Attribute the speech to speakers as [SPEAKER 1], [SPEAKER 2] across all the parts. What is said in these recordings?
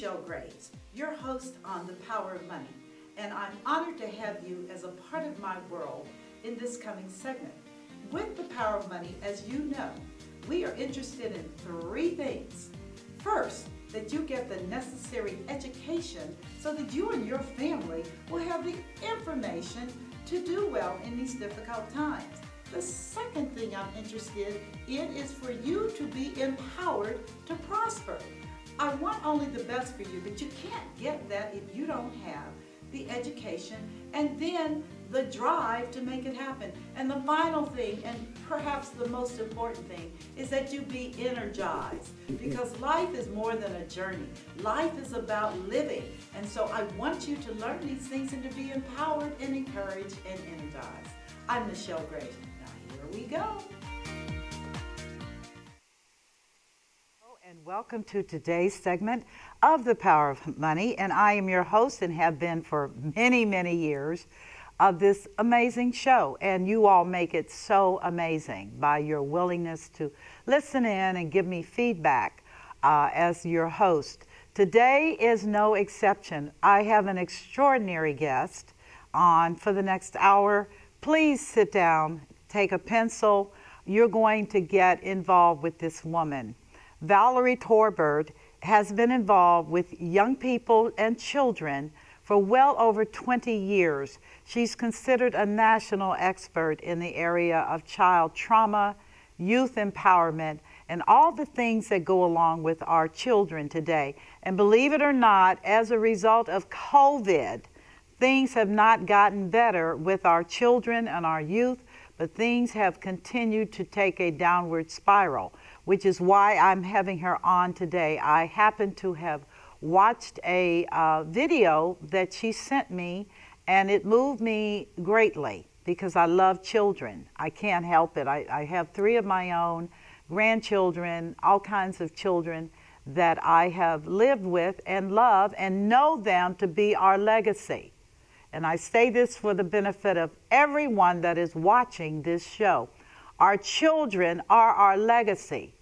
[SPEAKER 1] Michelle Graves, your host on The Power of Money, and I'm honored to have you as a part of my world in this coming segment. With The Power of Money, as you know, we are interested in three things. First, that you get the necessary education so that you and your family will have the information to do well in these difficult times. The second thing I'm interested in is for you to be empowered to prosper. I want only the best for you, but you can't get that if you don't have the education and then the drive to make it happen. And the final thing, and perhaps the most important thing, is that you be energized, because life is more than a journey. Life is about living. And so I want you to learn these things and to be empowered and encouraged and energized. I'm Michelle Graves. Now here we go. And welcome to today's segment of The Power of Money. And I am your host and have been for many, many years of this amazing show. And you all make it so amazing by your willingness to listen in and give me feedback as your host. Today is no exception. I have an extraordinary guest on for the next hour. Please sit down, take a pencil. You're going to get involved with this woman. Valarie Torbert has been involved with young people and children for well over 20 years. She's considered a national expert in the area of child trauma, youth empowerment, and all the things that go along with our children today. And believe it or not, as a result of COVID, things have not gotten better with our children and our youth, but things have continued to take a downward spiral, which is why I'm having her on today. I happen to have watched a video that she sent me, and it moved me greatly because I love children. I can't help it. I have three of my own, grandchildren, all kinds of children that I have lived with and love and know them to be our legacy. And I say this for the benefit of everyone that is watching this show. Our children are our legacy.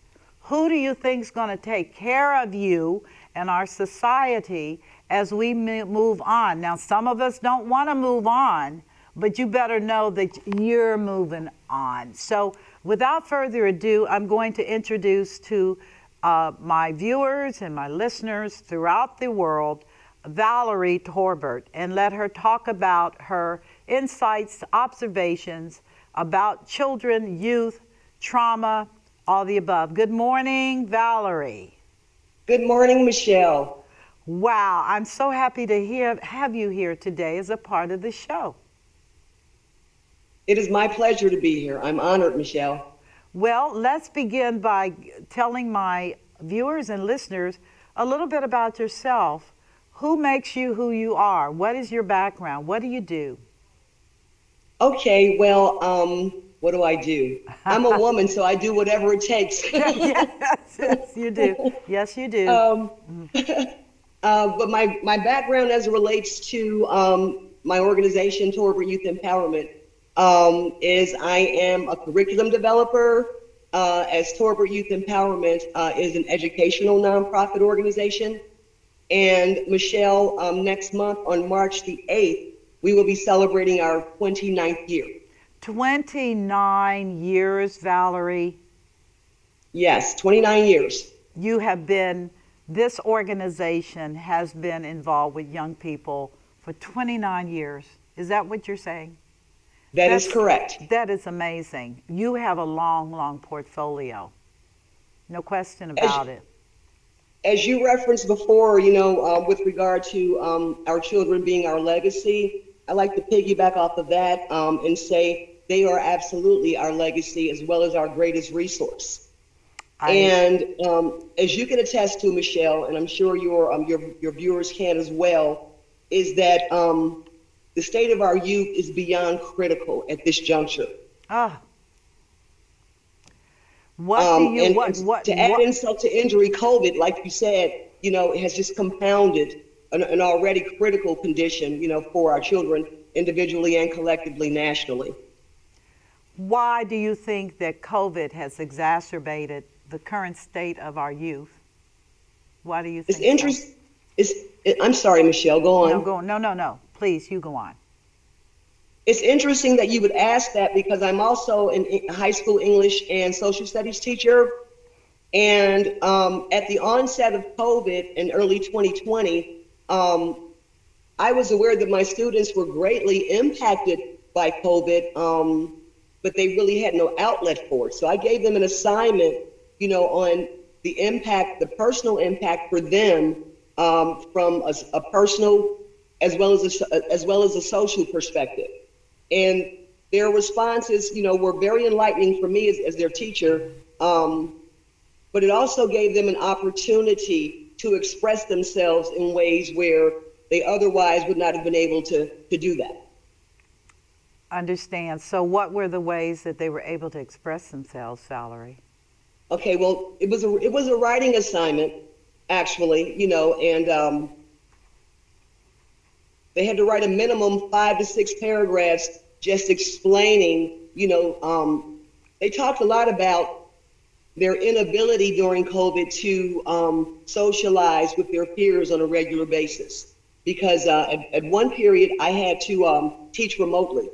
[SPEAKER 1] Who do you think is going to take care of you and our society as we move on? Now, some of us don't want to move on, but you better know that you're moving on. So without further ado, I'm going to introduce to my viewers and my listeners throughout the world Valarie Torbert, and let her talk about her insights, observations about children, youth, trauma, all the above. Good morning, Valarie.
[SPEAKER 2] Good morning, Michelle.
[SPEAKER 1] Wow, I'm so happy to have you here today as a part of the show.
[SPEAKER 2] It is my pleasure to be here. I'm honored, Michelle.
[SPEAKER 1] Well, let's begin by telling my viewers and listeners a little bit about yourself. Who makes you who you are? What is your background? What do you do?
[SPEAKER 2] Okay, well, what do I do? I'm a woman, so I do whatever it takes.
[SPEAKER 1] Yes, you do. Yes, you do.
[SPEAKER 2] But my background as it relates to my organization, Torbert Youth Empowerment, is I am a curriculum developer, as Torbert Youth Empowerment is an educational nonprofit organization. And Michelle, next month on March the 8th, we will be celebrating our 29th year.
[SPEAKER 1] 29 years, Valarie.
[SPEAKER 2] Yes, 29 years.
[SPEAKER 1] You have been, this organization has been involved with young people for 29 years. Is that what you're saying?
[SPEAKER 2] That's correct.
[SPEAKER 1] That is amazing. You have a long, long portfolio. No question about it.
[SPEAKER 2] As you referenced before, with regard to our children being our legacy, I like to piggyback off of that and say they are absolutely our legacy as well as our greatest resource. And as you can attest to, Michelle, and I'm sure your viewers can as well, is that the state of our youth is beyond critical at this juncture. To add insult to injury, COVID, like you said, has just compounded an already critical condition, for our children individually and collectively nationally.
[SPEAKER 1] Why do you think that COVID has exacerbated the current state of our youth? Why do you think
[SPEAKER 2] It's, I'm sorry, Michelle, go
[SPEAKER 1] No,
[SPEAKER 2] on.
[SPEAKER 1] go on. No, no, no. Please, you go on.
[SPEAKER 2] It's interesting that you would ask that because I'm also a high school English and social studies teacher. And at the onset of COVID in early 2020, I was aware that my students were greatly impacted by COVID, but they really had no outlet for it. So I gave them an assignment, on the impact, the personal impact for them from a personal as well as a social perspective. And their responses, were very enlightening for me as their teacher. But it also gave them an opportunity to express themselves in ways where they otherwise would not have been able to do that.
[SPEAKER 1] Understand. So what were the ways that they were able to express themselves, Valerie?
[SPEAKER 2] Okay, well, it was a writing assignment, actually, and they had to write a minimum 5 to 6 paragraphs just explaining, they talked a lot about their inability during COVID to socialize with their peers on a regular basis. Because at one period, I had to teach remotely.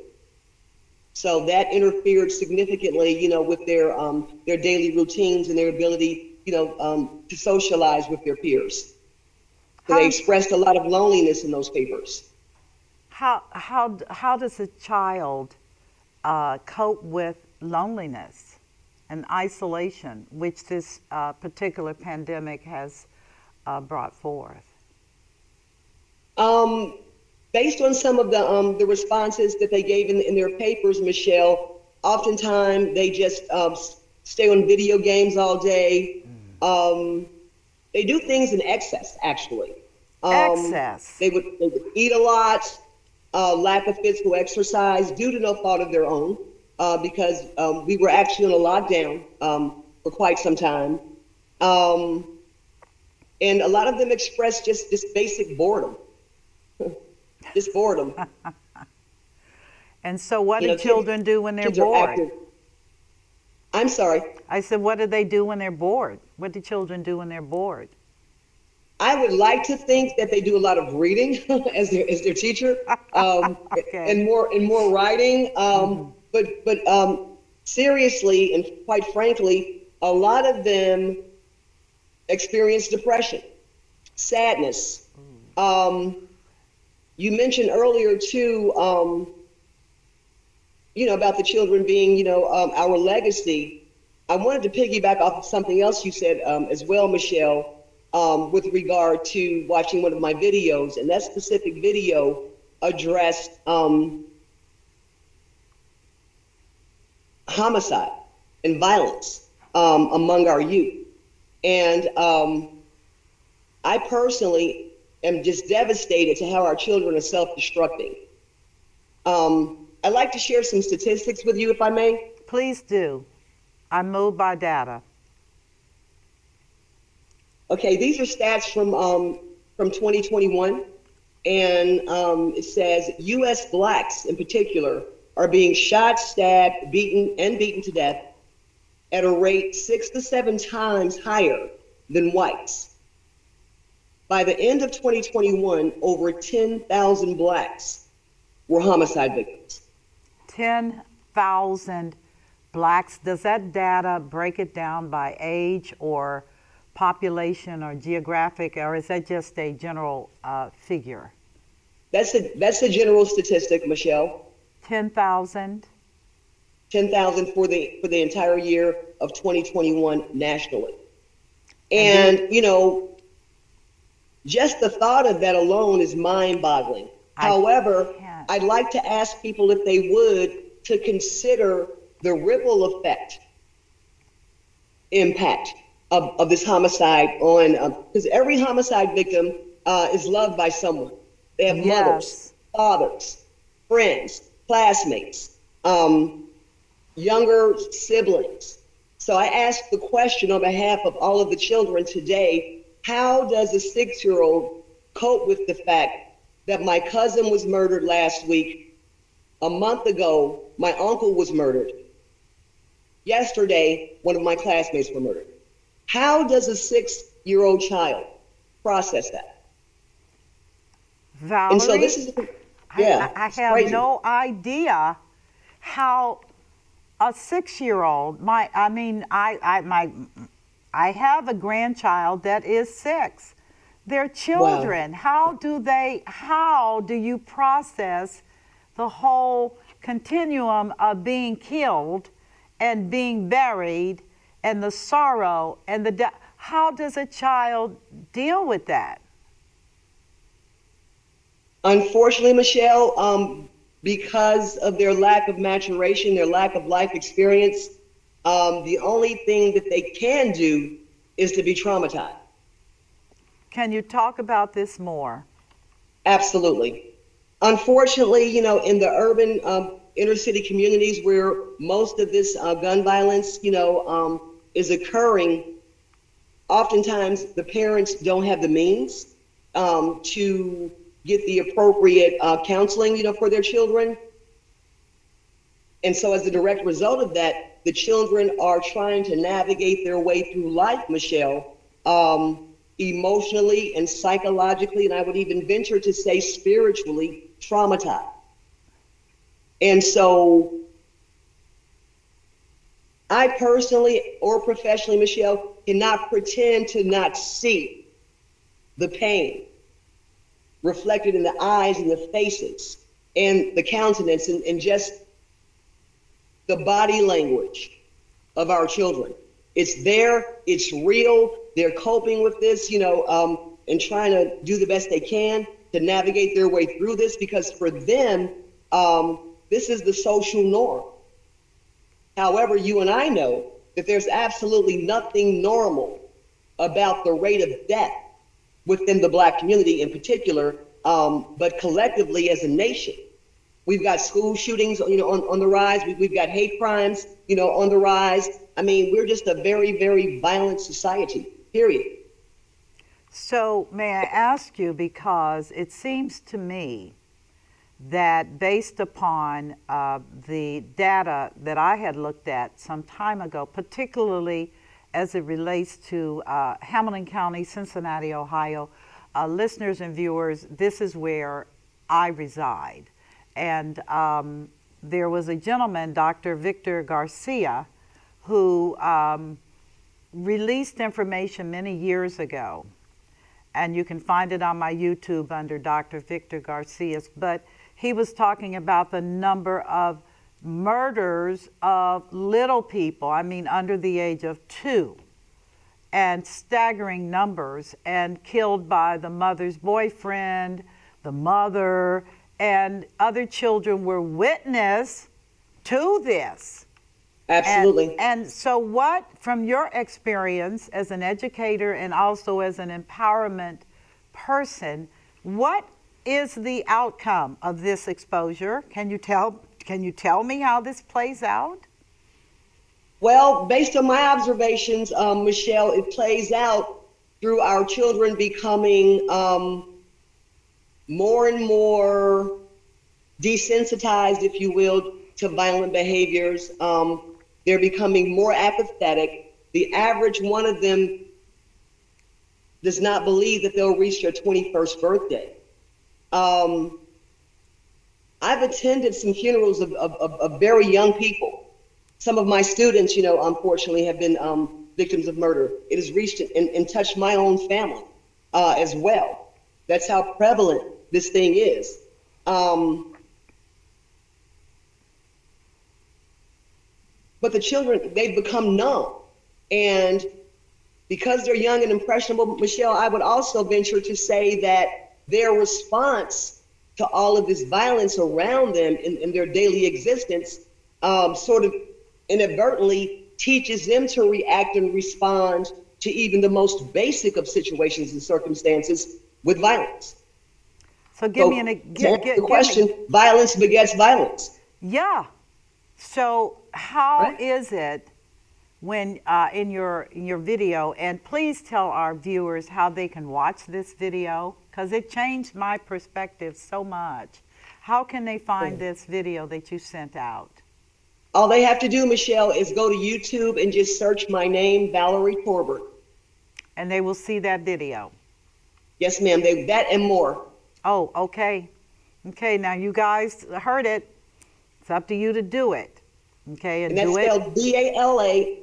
[SPEAKER 2] So that interfered significantly, with their daily routines and their ability, to socialize with their peers. So they expressed a lot of loneliness in those papers.
[SPEAKER 1] How does a child cope with loneliness and isolation, which this particular pandemic has brought forth?
[SPEAKER 2] Based on some of the responses that they gave in their papers, Michelle, oftentimes they just stay on video games all day. They do things in excess, actually.
[SPEAKER 1] Excess.
[SPEAKER 2] They would eat a lot, lack of physical exercise due to no fault of their own, because we were actually on a lockdown for quite some time. And a lot of them expressed just this basic boredom. Just boredom.
[SPEAKER 1] And so what do children do when they're bored?
[SPEAKER 2] I'm sorry?
[SPEAKER 1] I said, what do they do when they're bored? What do children do when they're bored?
[SPEAKER 2] I would like to think that they do a lot of reading as their teacher,
[SPEAKER 1] Okay.
[SPEAKER 2] and more writing. But seriously and quite frankly, a lot of them experience depression, sadness. You mentioned earlier too, about the children being, our legacy. I wanted to piggyback off of something else you said as well, Michelle, with regard to watching one of my videos, and that specific video addressed homicide and violence among our youth. And I personally am just devastated to how our children are self-destructing. I'd like to share some statistics with you, if I may.
[SPEAKER 1] Please do. I'm moved by data.
[SPEAKER 2] Okay, these are stats from 2021, and it says U.S. blacks in particular are being shot, stabbed, beaten to death at a rate 6 to 7 times higher than whites. By the end of 2021, over 10,000 blacks were homicide victims.
[SPEAKER 1] 10,000 blacks. Does that data break it down by age or population or geographic, or is that just a general figure?
[SPEAKER 2] That's a general statistic, Michelle.
[SPEAKER 1] 10,000?
[SPEAKER 2] 10,000 for the entire year of 2021 nationally. And, just the thought of that alone is mind-boggling. However, I'd like to ask people if they would to consider the ripple effect impact of this homicide on, because every homicide victim is loved by someone. They have mothers, fathers, friends, classmates, younger siblings. So I ask the question on behalf of all of the children today, how does a 6-year-old cope with the fact that my cousin was murdered last week? A month ago, my uncle was murdered. Yesterday, one of my classmates were murdered. How does a 6-year-old child process that? And so
[SPEAKER 1] Valerie,
[SPEAKER 2] this is,
[SPEAKER 1] I,
[SPEAKER 2] yeah,
[SPEAKER 1] I
[SPEAKER 2] it's
[SPEAKER 1] have
[SPEAKER 2] crazy.
[SPEAKER 1] no idea how a 6-year-old, I have a grandchild that is 6. They're
[SPEAKER 2] Wow.
[SPEAKER 1] children. How do you process the whole continuum of being killed and being buried and the sorrow and the death? How does a child deal with that?
[SPEAKER 2] Unfortunately, Michelle, because of their lack of maturation, their lack of life experience, the only thing that they can do is to be traumatized.
[SPEAKER 1] Can you talk about this more?
[SPEAKER 2] Absolutely. Unfortunately, in the urban inner city communities where most of this gun violence, is occurring, oftentimes the parents don't have the means to get the appropriate counseling, for their children. And so as a direct result of that, the children are trying to navigate their way through life, Michelle, emotionally and psychologically, and I would even venture to say spiritually traumatized. And so I personally or professionally, Michelle, cannot pretend to not see the pain reflected in the eyes and the faces and the countenance and just the body language of our children. It's there, it's real, they're coping with this, and trying to do the best they can to navigate their way through this because for them, this is the social norm. However, you and I know that there's absolutely nothing normal about the rate of death within the Black community in particular, but collectively as a nation. We've got school shootings, on the rise. We've got hate crimes, on the rise. I mean, we're just a very, very violent society, period.
[SPEAKER 1] So, may I ask you, because it seems to me that based upon the data that I had looked at some time ago, particularly as it relates to Hamilton County, Cincinnati, Ohio, listeners and viewers, this is where I reside. And there was a gentleman, Dr. Victor Garcia, who released information many years ago. And you can find it on my YouTube under Dr. Victor Garcia's. But he was talking about the number of murders of little people, under the age of 2, and staggering numbers, and killed by the mother's boyfriend, the mother, and other children were witness to this.
[SPEAKER 2] Absolutely.
[SPEAKER 1] And so what, from your experience as an educator and also as an empowerment person, what is the outcome of this exposure? Can you tell me how this plays out?
[SPEAKER 2] Well, based on my observations, Michelle, it plays out through our children becoming more and more desensitized, if you will, to violent behaviors. They're becoming more apathetic. The average one of them does not believe that they'll reach their 21st birthday. I've attended some funerals of very young people. Some of my students, unfortunately have been victims of murder. It has reached and touched my own family as well. That's how prevalent this thing is. But the children, they've become numb. And because they're young and impressionable, Michelle, I would also venture to say that their response to all of this violence around them in their daily existence sort of inadvertently teaches them to react and respond to even the most basic of situations and circumstances with violence.
[SPEAKER 1] So give me
[SPEAKER 2] the question, violence begets violence.
[SPEAKER 1] Yeah. So how
[SPEAKER 2] Right.
[SPEAKER 1] is it when in your video, and please tell our viewers how they can watch this video, because it changed my perspective so much. How can they find this video that you sent out?
[SPEAKER 2] All they have to do, Michelle, is go to YouTube and just search my name, Valarie Torbert.
[SPEAKER 1] And they will see that video.
[SPEAKER 2] Yes, ma'am. That and more.
[SPEAKER 1] Oh, okay. Okay, now you guys heard it. It's up to you to do it. Okay, and
[SPEAKER 2] And that's
[SPEAKER 1] do it.
[SPEAKER 2] spelled Valarie.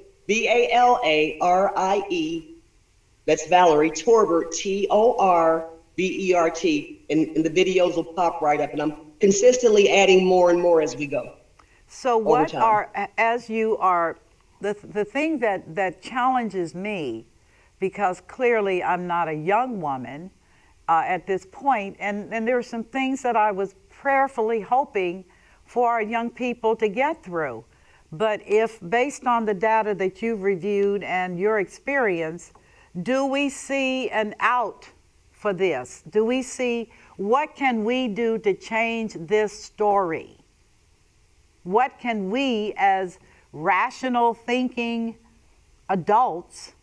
[SPEAKER 2] That's Valarie Torbert, Torbert. And the videos will pop right up. And I'm consistently adding more and more as we go
[SPEAKER 1] So
[SPEAKER 2] over
[SPEAKER 1] what
[SPEAKER 2] time.
[SPEAKER 1] are, as you are, the thing that challenges me, because clearly I'm not a young woman at this point, and there are some things that I was prayerfully hoping for our young people to get through. But if, based on the data that you've reviewed and your experience, do we see an out for this? Do we see what can we do to change this story? What can we as rational thinking adults,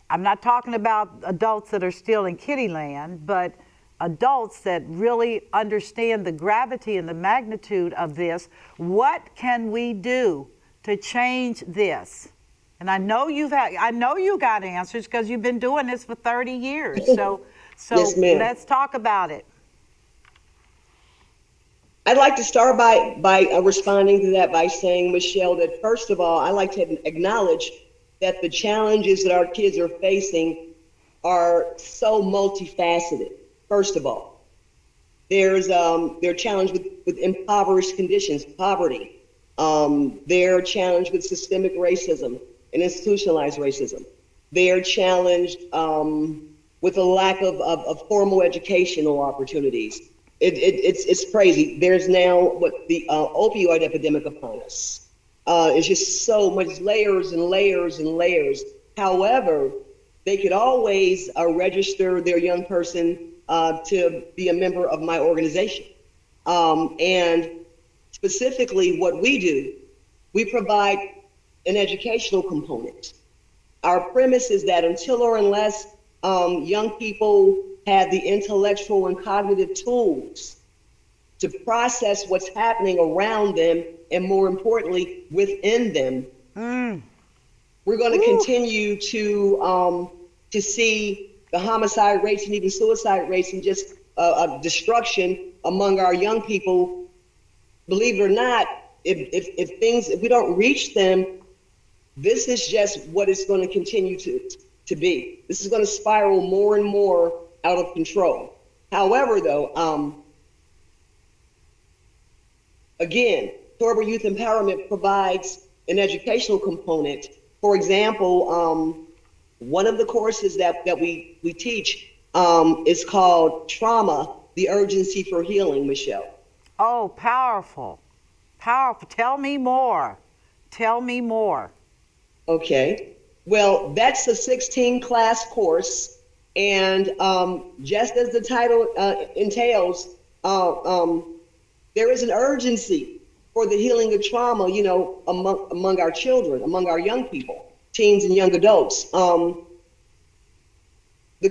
[SPEAKER 1] I'm not talking about adults that are still in kiddie land, but adults that really understand the gravity and the magnitude of this, what can we do to change this? And I know you got answers because you've been doing this for 30 years. So
[SPEAKER 2] Yes, ma'am.
[SPEAKER 1] let's talk about it.
[SPEAKER 2] I'd like to start by responding to that by saying, Michelle, that first of all, I like to acknowledge that the challenges that our kids are facing are so multifaceted. First of all, they're challenged with impoverished conditions, poverty. They're challenged with systemic racism and institutionalized racism. They're challenged with a lack of formal educational opportunities. It's crazy. There's now what the opioid epidemic upon us. It's just so much layers and layers and layers. However, they could always register their young person to be a member of my organization. And specifically what we do, we provide an educational component. Our premise is that until or unless young people have the intellectual and cognitive tools to process what's happening around them, and more importantly, within them, we're going to continue to see the homicide rates and even suicide rates and just destruction among our young people. Believe it or not, if we don't reach them, this is just what it's going to continue to be. This is going to spiral more and more out of control. However, though, again, Torbert Youth Empowerment provides an educational component. For example, one of the courses that we teach is called Trauma, the Urgency for Healing, Michelle.
[SPEAKER 1] Oh, powerful. Powerful. Tell me more. Tell me more.
[SPEAKER 2] Okay. Well, that's a 16-class course. And just as the title entails, there is an urgency for the healing of trauma, you know, among our children, among our young people, teens and young adults. The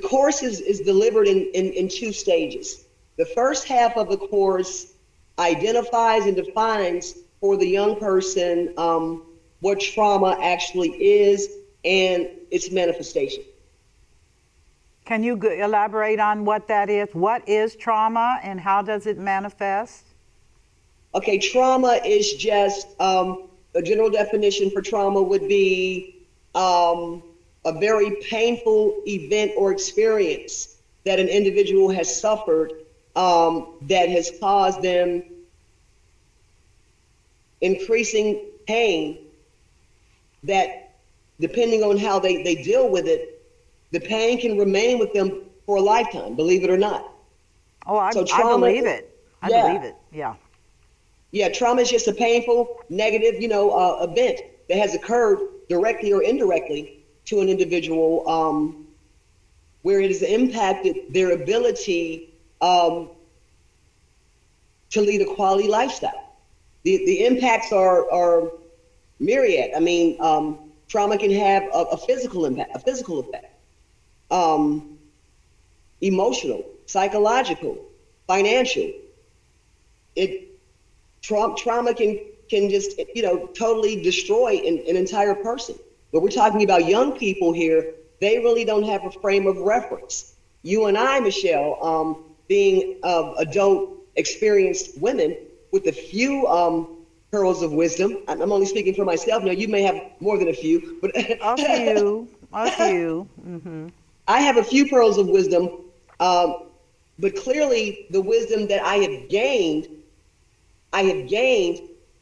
[SPEAKER 2] course is delivered in two stages. The first half of the course identifies and defines for the young person what trauma actually is and its manifestation.
[SPEAKER 1] Can you elaborate on what that is? What is trauma and how does it manifest?
[SPEAKER 2] Okay, trauma is just a general definition for trauma would be a very painful event or experience that an individual has suffered that has caused them increasing pain that, depending on how they deal with it, the pain can remain with them for a lifetime, believe it or not.
[SPEAKER 1] Oh, I believe it. I believe it, yeah.
[SPEAKER 2] Yeah, trauma is just a painful, negative, event that has occurred directly or indirectly to an individual where it has impacted their ability to lead a quality lifestyle. The impacts are myriad. I mean, trauma can have a physical impact, a physical effect. Emotional, psychological, financial. Trauma can just, totally destroy an entire person. But we're talking about young people here. They really don't have a frame of reference. You and I, Michelle, being adult, experienced women with a few pearls of wisdom. I'm only speaking for myself. Now, you may have more than a few, but
[SPEAKER 1] a few. Mm-hmm.
[SPEAKER 2] I have a few pearls of wisdom. But clearly, the wisdom that I have gained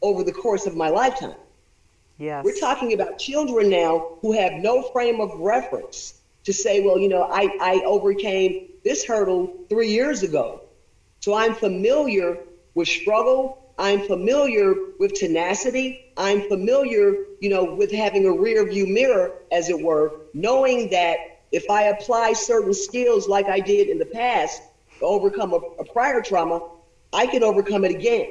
[SPEAKER 2] over the course of my lifetime.
[SPEAKER 1] Yes.
[SPEAKER 2] We're talking about children now who have no frame of reference to say, well, I overcame this hurdle 3 years ago. So I'm familiar with struggle. I'm familiar with tenacity. I'm familiar, with having a rear view mirror, as it were, knowing that if I apply certain skills like I did in the past to overcome a prior trauma, I can overcome it again.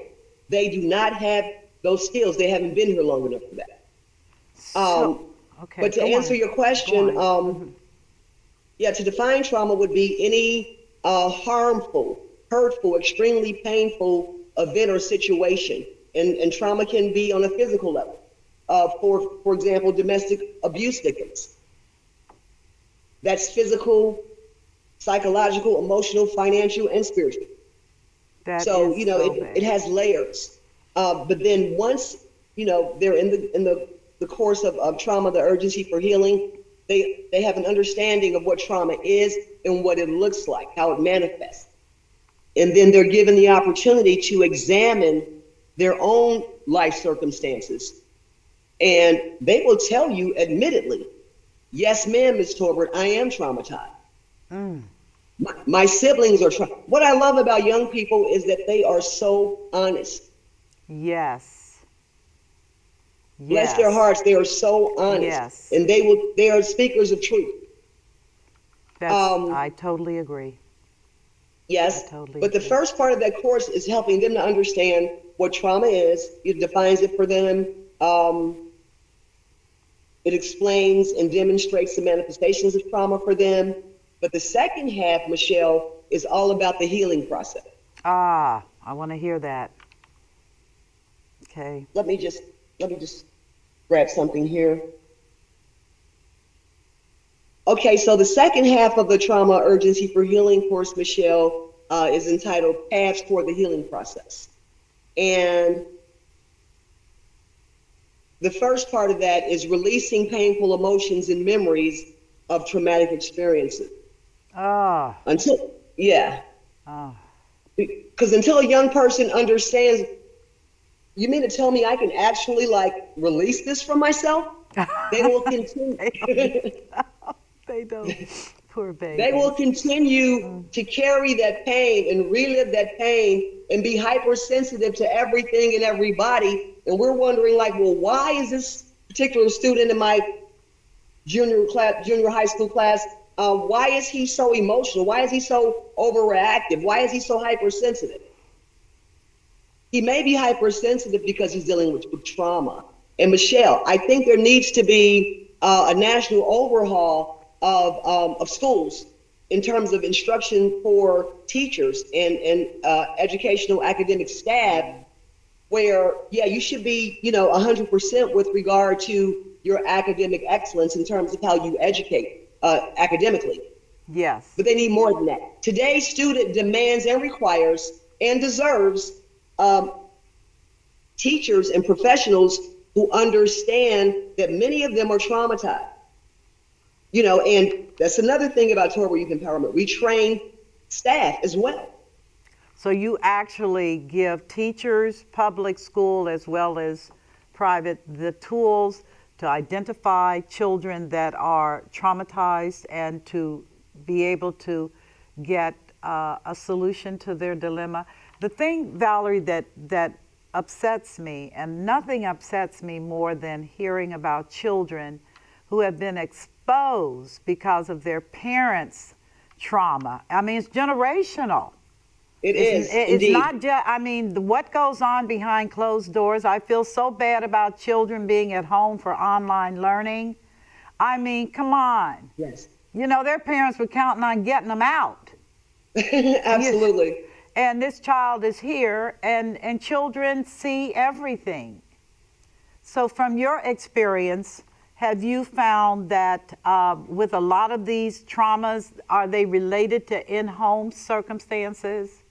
[SPEAKER 2] They do not have those skills. They haven't been here long enough for that.
[SPEAKER 1] Okay,
[SPEAKER 2] but to answer your question, to define trauma would be any harmful, hurtful, extremely painful event or situation. And trauma can be on a physical level. For example, domestic abuse victims. That's physical, psychological, emotional, financial, and spiritual. It has layers. But then once, they're in the course of trauma, the urgency for healing, they have an understanding of what trauma is and what it looks like, how it manifests. And then they're given the opportunity to examine their own life circumstances. And they will tell you admittedly, yes, ma'am, Ms. Torbert, I am traumatized. My siblings are What I love about young people is that they are so honest.
[SPEAKER 1] Yes.
[SPEAKER 2] Bless their hearts, they are so honest.
[SPEAKER 1] Yes.
[SPEAKER 2] And they are speakers of truth.
[SPEAKER 1] I totally agree.
[SPEAKER 2] Yes. But the first part of that course is helping them to understand what trauma is. It defines it for them. It explains and demonstrates the manifestations of trauma for them. But the second half, Michelle, is all about the healing process.
[SPEAKER 1] I want to hear that. Okay.
[SPEAKER 2] Let me just grab something here. Okay, so the second half of the Trauma Urgency for Healing course, Michelle, is entitled Paths Toward the Healing Process. And the first part of that is releasing painful emotions and memories of traumatic experiences. Because until a young person understands, you mean to tell me I can actually release this from myself? They will continue.
[SPEAKER 1] They don't. Poor baby.
[SPEAKER 2] They will continue to carry that pain and relive that pain and be hypersensitive to everything and everybody. And we're wondering why is this particular student in my junior high school class, why is he so emotional? Why is he so overreactive? Why is he so hypersensitive? He may be hypersensitive because he's dealing with trauma. And Michelle, I think there needs to be a national overhaul of schools in terms of instruction for teachers and educational academic staff, where, you should be, 100% with regard to your academic excellence in terms of how you educate academically.
[SPEAKER 1] Yes.
[SPEAKER 2] But they need more than that. Today's student demands and requires and deserves teachers and professionals who understand that many of them are traumatized. And that's another thing about Torbert Youth Empowerment. We train staff as well.
[SPEAKER 1] So you actually give teachers, public school as well as private, the tools to identify children that are traumatized and to be able to get a solution to their dilemma. The thing, Valarie, that upsets me, and nothing upsets me more than hearing about children who have been exposed because of their parents' trauma. I mean, it's generational. It's not just, what goes on behind closed doors. I feel so bad about children being at home for online learning. I mean, come on.
[SPEAKER 2] Yes.
[SPEAKER 1] Their parents were counting on getting them out.
[SPEAKER 2] Absolutely.
[SPEAKER 1] And this child is here, and children see everything. So from your experience, have you found that with a lot of these traumas, are they related to in-home circumstances?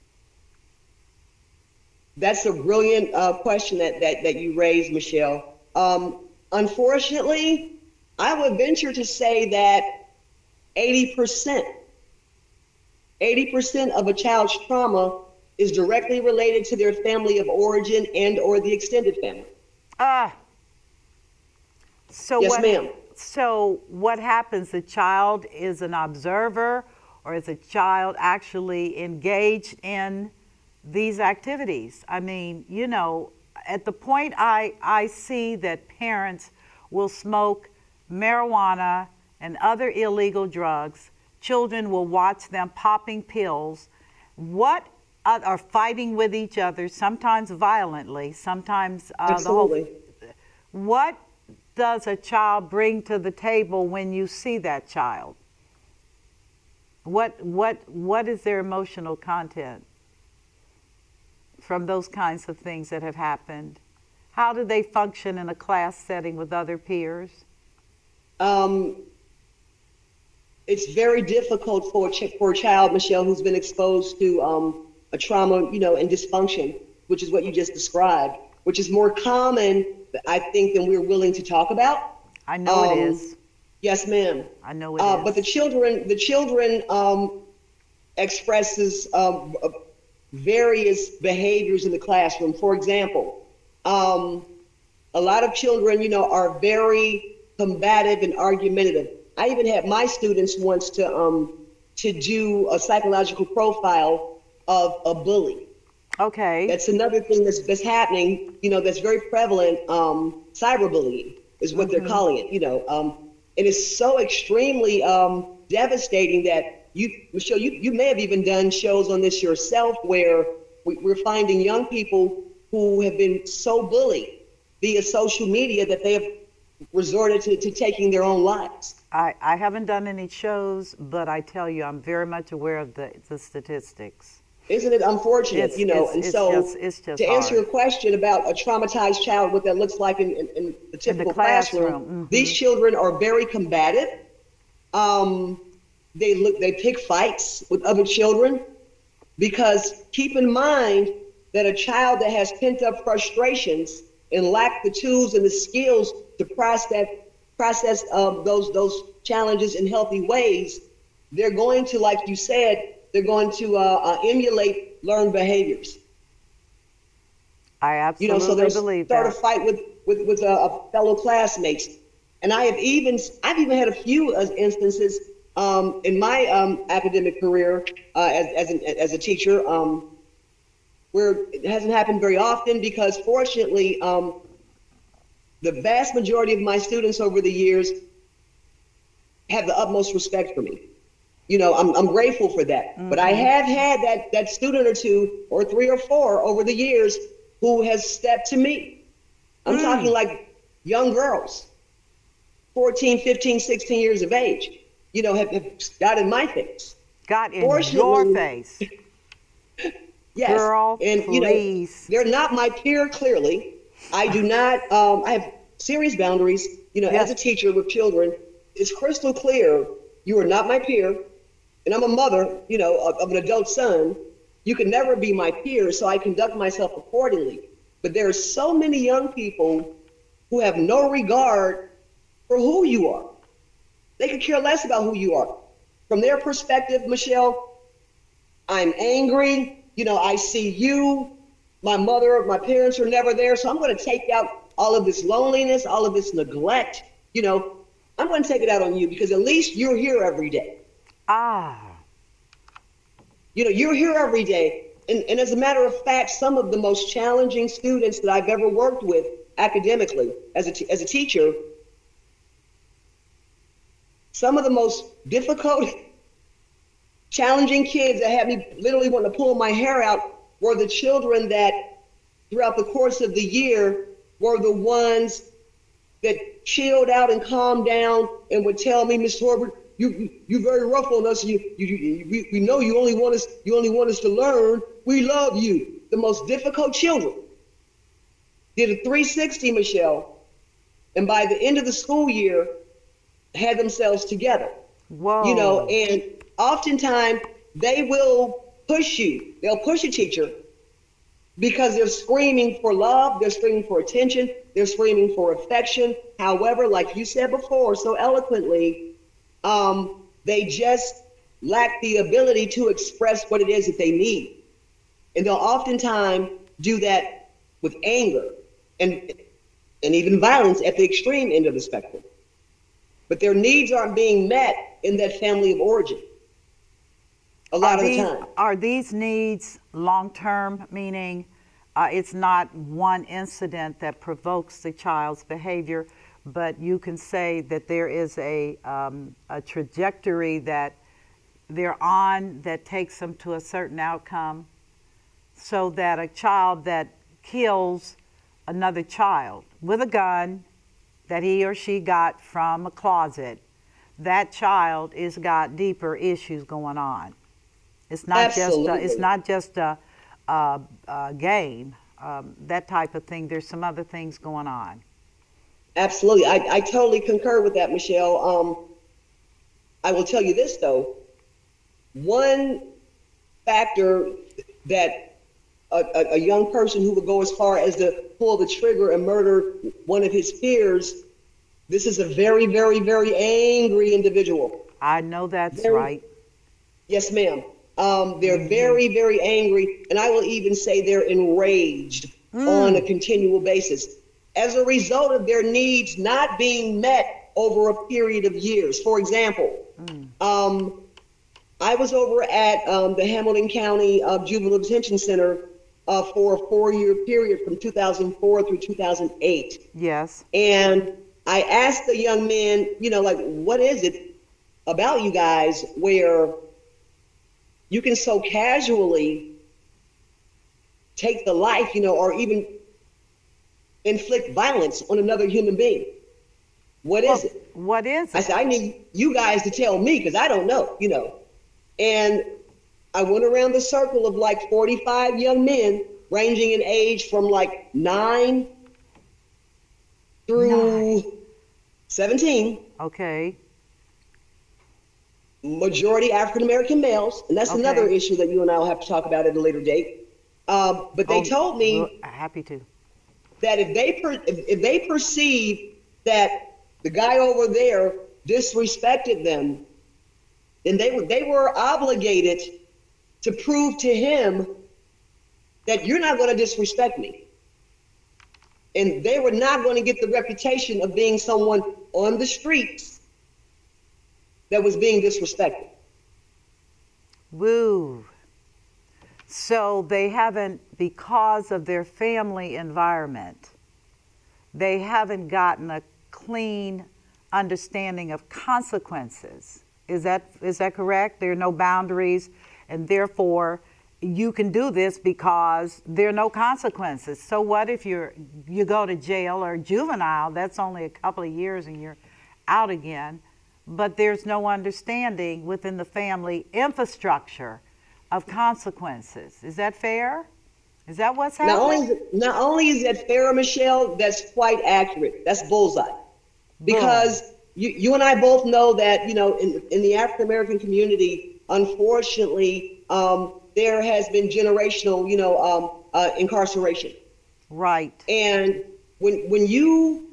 [SPEAKER 2] That's a brilliant question that you raised, Michelle. Unfortunately, I would venture to say that 80%, 80% of a child's trauma is directly related to their family of origin and or the extended family.
[SPEAKER 1] So
[SPEAKER 2] yes, ma'am.
[SPEAKER 1] So what happens? The child is an observer, or is a child actually engaged in these activities? I mean, you know, at the point I see that parents will smoke marijuana and other illegal drugs, children will watch them popping pills, what are fighting with each other, sometimes violently, sometimes
[SPEAKER 2] Absolutely.
[SPEAKER 1] What does a child bring to the table when you see that child? What is their emotional content from those kinds of things that have happened? How do they function in a class setting with other peers?
[SPEAKER 2] It's very difficult for a child, Michelle, who's been exposed to a trauma, you know, and dysfunction, which is what you just described, which is more common, I think, than we're willing to talk about.
[SPEAKER 1] I know it is.
[SPEAKER 2] Yes, ma'am.
[SPEAKER 1] I know it is.
[SPEAKER 2] But the children expresses various behaviors in the classroom. For example, a lot of children, you know, are very combative and argumentative. I even had my students once to do a psychological profile of a bully.
[SPEAKER 1] Okay.
[SPEAKER 2] That's another thing that's happening, you know, that's very prevalent. Cyberbullying is what they're calling it, you know. And it's so extremely devastating that Michelle, you may have even done shows on this yourself, where we're finding young people who have been so bullied via social media that they have resorted to taking their own lives.
[SPEAKER 1] I haven't done any shows, but I tell you, I'm very much aware of the statistics.
[SPEAKER 2] Isn't it unfortunate, you know? And so
[SPEAKER 1] it's just
[SPEAKER 2] to answer your question about a traumatized child, what that looks like in the typical classroom, these children are very combative. They pick fights with other children, because keep in mind that a child that has pent up frustrations and lack the tools and the skills to process those challenges in healthy ways, they're going to, like you said, they're going to emulate learned behaviors.
[SPEAKER 1] I absolutely
[SPEAKER 2] so they'll
[SPEAKER 1] believe
[SPEAKER 2] start
[SPEAKER 1] that.
[SPEAKER 2] a fight with fellow classmates. And I've even had a few instances in my academic career as a teacher, where it hasn't happened very often, because fortunately, the vast majority of my students over the years have the utmost respect for me. You know, I'm grateful for that. But I have had that student or two or three or four over the years who has stepped to me. I'm talking like young girls, 14, 15, 16 years of age, you know, have got in my face.
[SPEAKER 1] Got in your face.
[SPEAKER 2] Yes.
[SPEAKER 1] Girl,
[SPEAKER 2] and,
[SPEAKER 1] please.
[SPEAKER 2] You know, they're not my peer, clearly. I do not, I have serious boundaries, you know, as a teacher with children. It's crystal clear, you are not my peer, and I'm a mother, you know, of an adult son. You can never be my peer, so I conduct myself accordingly. But there are so many young people who have no regard for who you are. They could care less about who you are. From their perspective, Michelle, I'm angry, you know, I see you, my mother, my parents are never there, so I'm going to take out all of this loneliness, all of this neglect, you know, I'm going to take it out on you, because at least you're here every day. You know, you're here every day. And as a matter of fact, some of the most challenging students that I've ever worked with academically as a teacher, some of the most difficult, challenging kids that had me literally wanting to pull my hair out were the children that throughout the course of the year were the ones that chilled out and calmed down and would tell me, Miss Torbert, you're very rough on us. We know you only want us to learn. We love you. The most difficult children did a 360, Michelle, and by the end of the school year, had themselves together.
[SPEAKER 1] Whoa.
[SPEAKER 2] And oftentimes they will push you. They'll push a teacher because they're screaming for love, they're screaming for attention, they're screaming for affection. However, like you said before so eloquently, they just lack the ability to express what it is that they need. And they'll oftentimes do that with anger and even violence at the extreme end of the spectrum. But their needs aren't being met in that family of origin a lot of the time.
[SPEAKER 1] Are these needs long-term, meaning it's not one incident that provokes the child's behavior, but you can say that there is a trajectory that they're on that takes them to a certain outcome, so that a child that kills another child with a gun that he or she got from a closet, that child has got deeper issues going on. It's not just a game, that type of thing. There's some other things going on.
[SPEAKER 2] Absolutely. I totally concur with that, Michelle. I will tell you this, though. One factor that a young person who would go as far as to pull the trigger and murder one of his peers, this is a very, very, very angry individual.
[SPEAKER 1] I know that's right.
[SPEAKER 2] Yes, ma'am. They're very, very angry, and I will even say they're enraged on a continual basis as a result of their needs not being met over a period of years. For example, I was over at the Hamilton County Juvenile Detention Center for a 4-year period from 2004 through 2008.
[SPEAKER 1] Yes.
[SPEAKER 2] And I asked the young men, like, what is it about you guys where you can so casually take the life, or even inflict violence on another human being? What is it?
[SPEAKER 1] What is it?
[SPEAKER 2] I said, I need you guys to tell me because I don't know, And I went around the circle of like 45 young men ranging in age from like 9 through 17.
[SPEAKER 1] Okay.
[SPEAKER 2] Majority African-American males, and that's another issue that you and I will have to talk about at a later date. But they told me
[SPEAKER 1] happy to.
[SPEAKER 2] That if they perceive that the guy over there disrespected them, then they were obligated to prove to him that you're not going to disrespect me. And they were not going to get the reputation of being someone on the streets that was being disrespected.
[SPEAKER 1] Woo. So they haven't, because of their family environment, they haven't gotten a clean understanding of consequences. Is that correct? There are no boundaries, and therefore you can do this because there are no consequences. So what if you go to jail or juvenile? That's only a couple of years and you're out again. But there's no understanding within the family infrastructure of consequences. Is that fair? Is that what's happening?
[SPEAKER 2] Not only is that fair, Michelle, that's quite accurate. That's bullseye. Because you and I both know that, in the African American community, unfortunately, there has been generational, incarceration.
[SPEAKER 1] Right.
[SPEAKER 2] And when you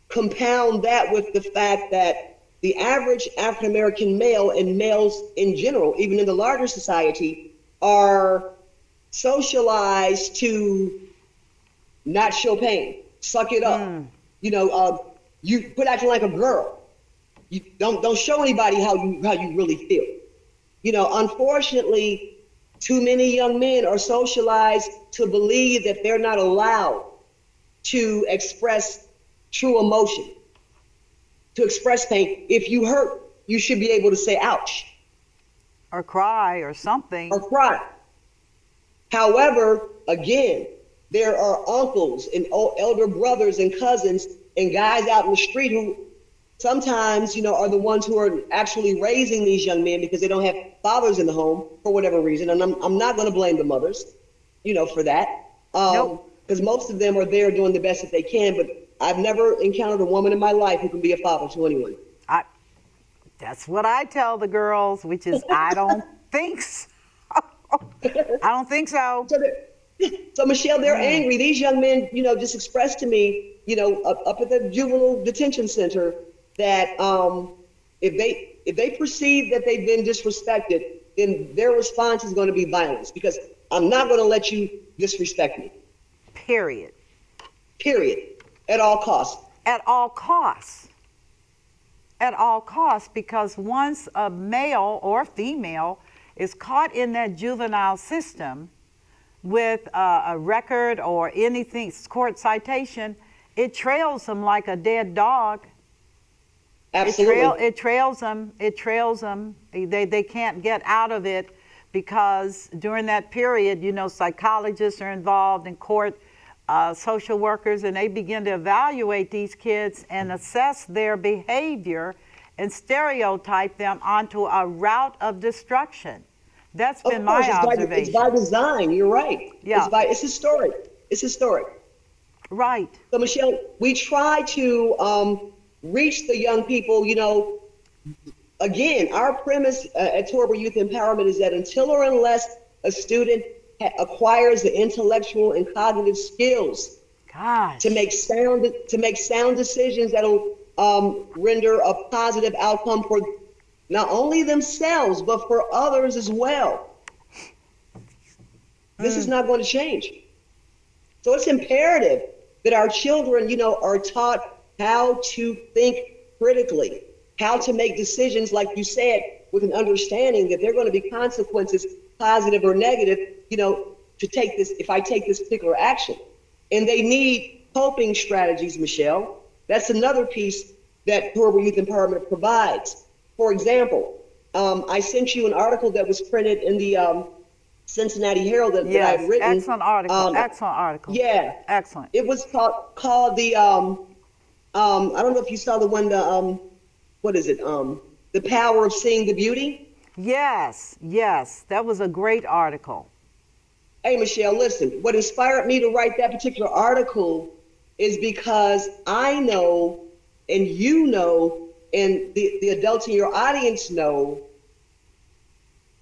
[SPEAKER 2] compound that with the fact that the average African American male and males in general, even in the larger society, are socialized to not show pain, suck it up. You quit acting like a girl. You don't show anybody how you really feel. Unfortunately, too many young men are socialized to believe that they're not allowed to express true emotion, to express pain. If you hurt, you should be able to say ouch.
[SPEAKER 1] Or cry or something.
[SPEAKER 2] Or cry. However, again, there are uncles and elder brothers and cousins and guys out in the street who sometimes, are the ones who are actually raising these young men because they don't have fathers in the home for whatever reason. And I'm not going to blame the mothers, for that.
[SPEAKER 1] Nope.
[SPEAKER 2] Because most of them are there doing the best that they can. But I've never encountered a woman in my life who can be a father to anyone.
[SPEAKER 1] I, that's what I tell the girls, which is I don't think so. I don't think so.
[SPEAKER 2] So Michelle, they're angry. These young men, just expressed to me, up at the juvenile detention center that if they perceive that they've been disrespected, then their response is going to be violence, because I'm not going to let you disrespect me.
[SPEAKER 1] Period.
[SPEAKER 2] At all costs.
[SPEAKER 1] At all costs. At all costs, because once a male or female is caught in that juvenile system with a record or anything, court citation, it trails them like a dead dog.
[SPEAKER 2] Absolutely.
[SPEAKER 1] It trails them. They can't get out of it, because during that period, psychologists are involved in court, social workers, and they begin to evaluate these kids and assess their behavior and stereotype them onto a route of destruction. That's been my observation.
[SPEAKER 2] It's by design. You're right.
[SPEAKER 1] Yeah.
[SPEAKER 2] It's historic.
[SPEAKER 1] Right.
[SPEAKER 2] So Michelle, we try to reach the young people. Again, our premise at Torbert Youth Empowerment is that until or unless a student acquires the intellectual and cognitive skills to make sound decisions that'll render a positive outcome for not only themselves, but for others as well, this is not going to change. So it's imperative that our children, are taught how to think critically, how to make decisions, like you said, with an understanding that there are going to be consequences, positive or negative, to take this, if I take this particular action. And they need coping strategies, Michelle. That's another piece that Torbert Youth Empowerment provides. For example, I sent you an article that was printed in the Cincinnati Herald that I had written.
[SPEAKER 1] Excellent article.
[SPEAKER 2] Yeah.
[SPEAKER 1] Excellent.
[SPEAKER 2] It was called the, I don't know if you saw the one, what is it? The Power of Seeing the Beauty?
[SPEAKER 1] Yes. That was a great article.
[SPEAKER 2] Hey, Michelle, listen, what inspired me to write that particular article is because I know, and you know, and the adults in your audience know,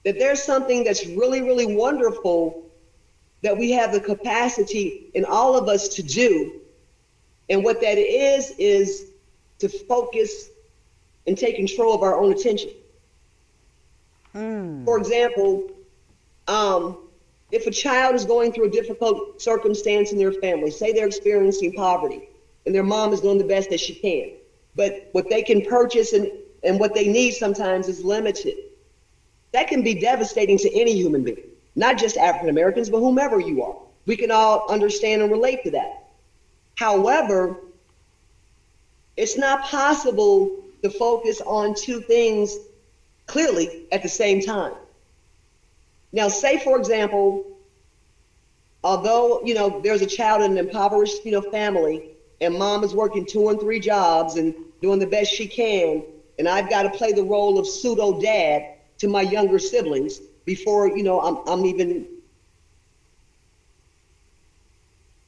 [SPEAKER 2] that there's something that's really, really wonderful that we have the capacity in all of us to do. And what that is to focus and take control of our own attention. For example, if a child is going through a difficult circumstance in their family, say they're experiencing poverty, and their mom is doing the best that she can, but what they can purchase and what they need sometimes is limited. That can be devastating to any human being, not just African Americans, but whomever you are. We can all understand and relate to that. However, it's not possible to focus on two things clearly at the same time. Now, say, for example, although, there's a child in an impoverished, family, and mom is working 2 and 3 jobs and doing the best she can, and I've got to play the role of pseudo dad to my younger siblings before, I'm even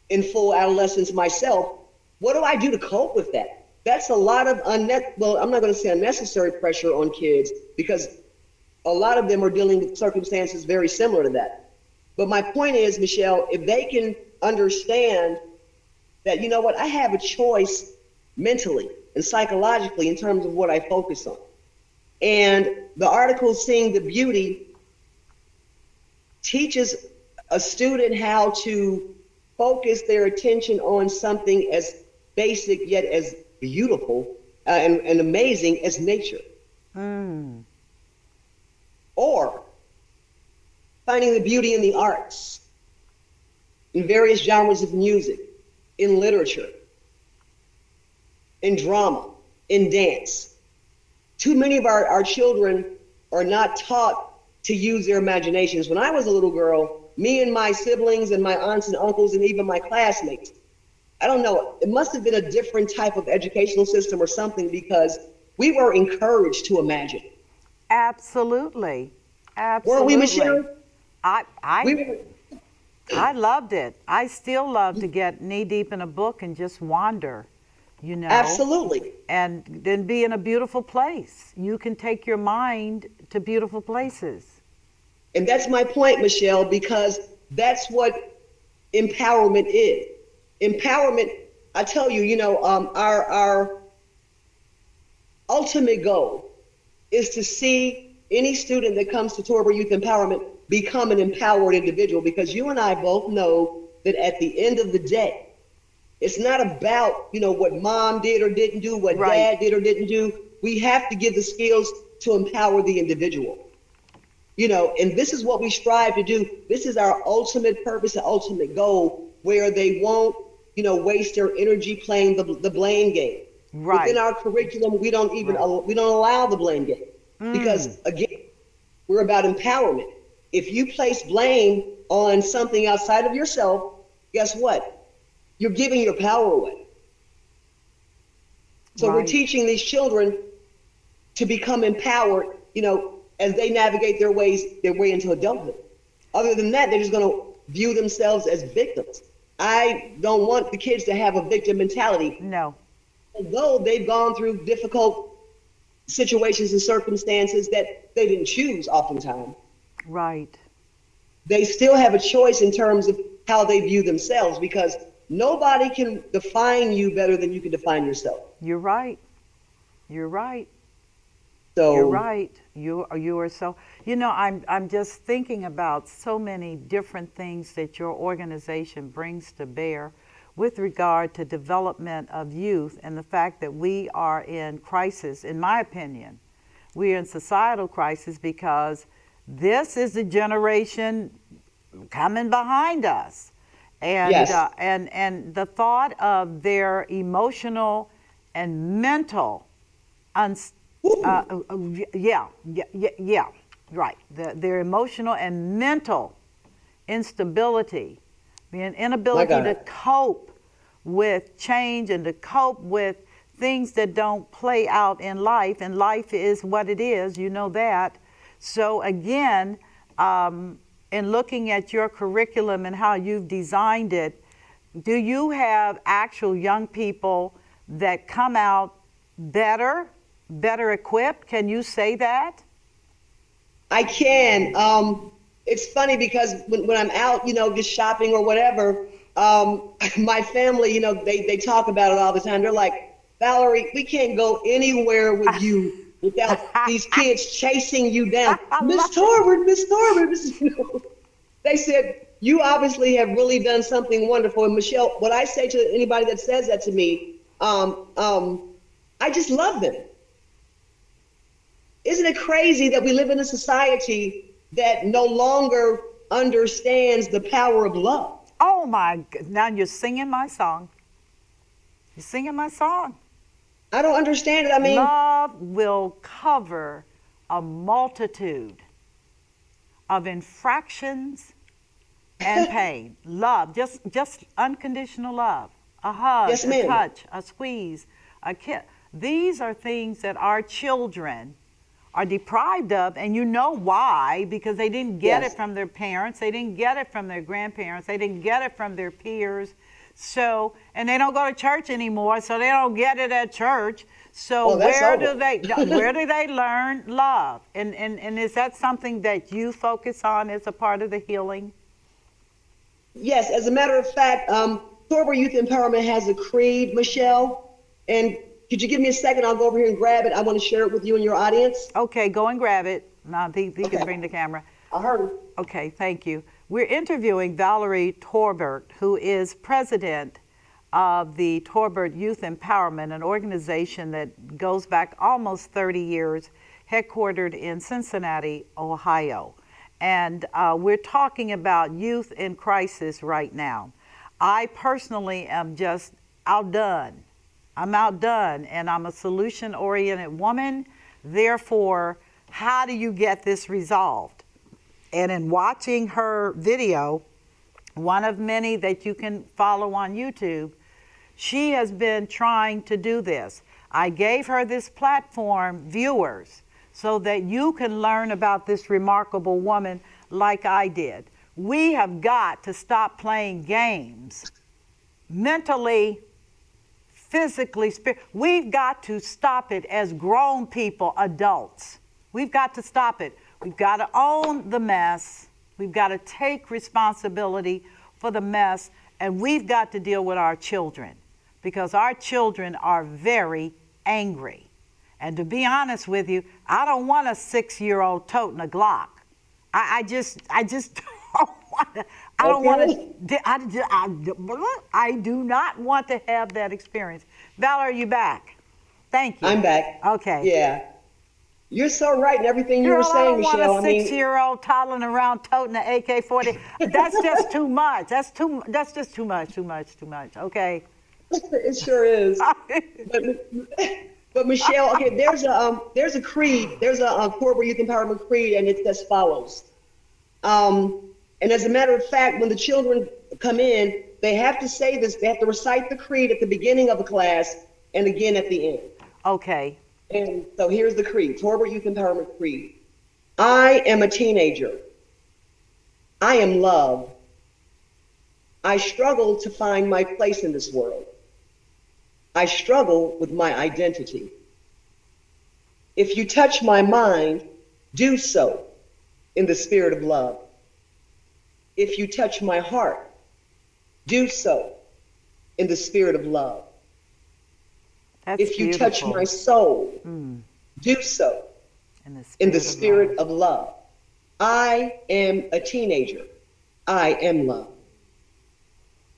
[SPEAKER 2] in full adolescence myself. What do I do to cope with that? That's a lot of I'm not going to say unnecessary pressure on kids, because a lot of them are dealing with circumstances very similar to that. But my point is, Michelle, if they can understand that, I have a choice mentally and psychologically in terms of what I focus on. And the article, Seeing the Beauty, teaches a student how to focus their attention on something as basic yet as beautiful and amazing as nature. Or finding the beauty in the arts, in various genres of music, in literature, in drama, in dance. Too many of our children are not taught to use their imaginations. When I was a little girl, me and my siblings and my aunts and uncles and even my classmates, I don't know, it must have been a different type of educational system or something, because we were encouraged to imagine.
[SPEAKER 1] Absolutely.
[SPEAKER 2] Weren't we, Michelle?
[SPEAKER 1] I loved it. I still love to get knee deep in a book and just wander. you know,
[SPEAKER 2] Absolutely.
[SPEAKER 1] and then be in a beautiful place. You can take your mind to beautiful places.
[SPEAKER 2] And that's my point, Michelle, because that's what empowerment is. Empowerment, I tell you, our ultimate goal is to see any student that comes to Torbert Youth Empowerment become an empowered individual, because you and I both know that at the end of the day, it's not about, what mom did or didn't do, what
[SPEAKER 1] Right.
[SPEAKER 2] dad did or didn't do. We have to give the skills to empower the individual. And this is what we strive to do. This is our ultimate purpose and ultimate goal, where they won't, waste their energy playing the blame game.
[SPEAKER 1] Right.
[SPEAKER 2] Within our curriculum, we don't allow the blame game, because again, we're about empowerment. If you place blame on something outside of yourself, guess what? You're giving your power away. So we're teaching these children to become empowered, as they navigate their way into adulthood. Other than that, they're just going to view themselves as victims. I don't want the kids to have a victim mentality.
[SPEAKER 1] No.
[SPEAKER 2] Although they've gone through difficult situations and circumstances that they didn't choose oftentimes.
[SPEAKER 1] Right.
[SPEAKER 2] They still have a choice in terms of how they view themselves, because nobody can define you better than you can define yourself.
[SPEAKER 1] You're right. You're right.
[SPEAKER 2] So
[SPEAKER 1] you're right. You are so, I'm just thinking about so many different things that your organization brings to bear with regard to development of youth, and the fact that we are in crisis. In my opinion, we are in societal crisis, because this is the generation coming behind us. And,
[SPEAKER 2] yes.
[SPEAKER 1] And the thought of their emotional and mental right. Their emotional and mental instability, the inability to cope with change and to cope with things that don't play out in life. And life is what it is, that. So again, in looking at your curriculum and how you've designed it, do you have actual young people that come out better equipped? Can you say that?
[SPEAKER 2] I can. It's funny because when I'm out, just shopping or whatever, my family, they talk about it all the time. They're like, Valarie, we can't go anywhere with you without these kids chasing you down. Miss Torbert, Miss Torbert. They said, you obviously have really done something wonderful. And Michelle, what I say to anybody that says that to me, I just love them. Isn't it crazy that we live in a society that no longer understands the power of love?
[SPEAKER 1] Oh my God. Now you're singing my song. You're singing my song.
[SPEAKER 2] I don't understand it. I mean,
[SPEAKER 1] love will cover a multitude of infractions and pain. Love, just unconditional love. A hug,
[SPEAKER 2] yes,
[SPEAKER 1] a touch, a squeeze, a kiss. These are things that our children are deprived of, and you know why, because they didn't get it from their parents, they didn't get it from their grandparents, they didn't get it from their peers. So, and they don't go to church anymore, so they don't get it at church. So where do they learn love? And is that something that you focus on as a part of the healing?
[SPEAKER 2] Yes, as a matter of fact, Torbert Youth Empowerment has a creed, Michelle, and could you give me a second? I'll go over here and grab it. I want to share it with you and your audience.
[SPEAKER 1] Okay, go and grab it. Now, he can bring the camera.
[SPEAKER 2] I heard it.
[SPEAKER 1] Okay, thank you. We're interviewing Valarie Torbert, who is president of the Torbert Youth Empowerment, an organization that goes back almost 30 years, headquartered in Cincinnati, Ohio. And we're talking about youth in crisis right now. I personally am just outdone. I'm outdone, and I'm a solution-oriented woman. Therefore, how do you get this resolved? And in watching her video, one of many that you can follow on YouTube, she has been trying to do this. I gave her this platform, viewers, so that you can learn about this remarkable woman like I did. We have got to stop playing games mentally, physically, we've got to stop it as grown people, adults. We've got to stop it. We've got to own the mess. We've got to take responsibility for the mess, and we've got to deal with our children, because our children are very angry. And to be honest with you, I don't want a 6-year-old toting a Glock. I just don't want to. I don't want to. I do not want to have that experience. Valarie, are you back? Thank you.
[SPEAKER 2] I'm back.
[SPEAKER 1] Okay.
[SPEAKER 2] Yeah. You're so right in everything you were saying, Michelle.
[SPEAKER 1] I don't want a 6-year-old toddling around toting an AK-40. That's just too much. That's just too much. Okay.
[SPEAKER 2] It sure is. But Michelle, okay, there's a creed, there's a Torbert Youth Empowerment Creed, and it's as follows. And as a matter of fact, when the children come in, they have to say this. They have to recite the creed at the beginning of the class and again at the end.
[SPEAKER 1] Okay.
[SPEAKER 2] And so here's the creed, Torbert Youth Empowerment Creed. I am a teenager. I am loved. I struggle to find my place in this world. I struggle with my identity. If you touch my mind, do so in the spirit of love. If you touch my heart, do so in the spirit of love.
[SPEAKER 1] That's
[SPEAKER 2] if you
[SPEAKER 1] beautiful.
[SPEAKER 2] touch my soul, do so in the spirit of love. I am a teenager. I am love.